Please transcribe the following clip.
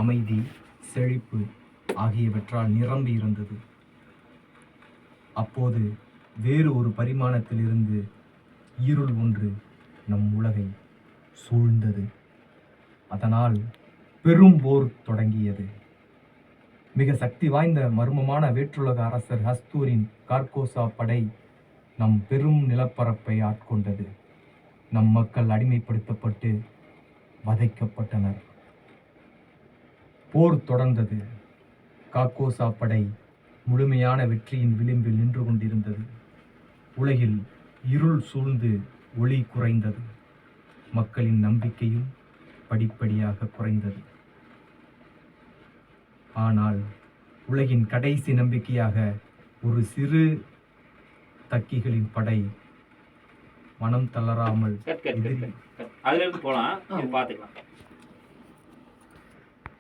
அமைதி, செழிப்பு ஆகியவற்றால் நிரம்பி இருந்தது. அப்போது வேறு ஒரு பரிமாணத்திலிருந்து இருள் ஒன்று நம் உலகை சூழ்ந்தது. அதனால் பெரும் போர் தொடங்கியது. மிக சக்தி வாய்ந்த மர்மமான வேற்றுலக அரசர் ஹஸ்தூரின் கார்கோசா படை நம் பெரும் நிலப்பரப்பை ஆட்கொண்டது. நம் மக்கள் அடிமைப்படுத்தப்பட்டு வதைக்கப்பட்டனர். போர் தொடர்ந்தது. கார்கோசா படை முழுமையான வெற்றியின் விளிம்பில் நின்று கொண்டிருந்தது. உலகில் இருள் சூழ்ந்து ஒளி குறைந்தது. மக்களின் நம்பிக்கையும் படிப்படியாக குறைந்தது. ஆனால் உலகின் கடைசி நம்பிக்கையாக ஒரு சிறு தக்கிகளின் படை மனம் தளராமல் அதுல இருந்து போலாம், பார்த்துக்கலாம்.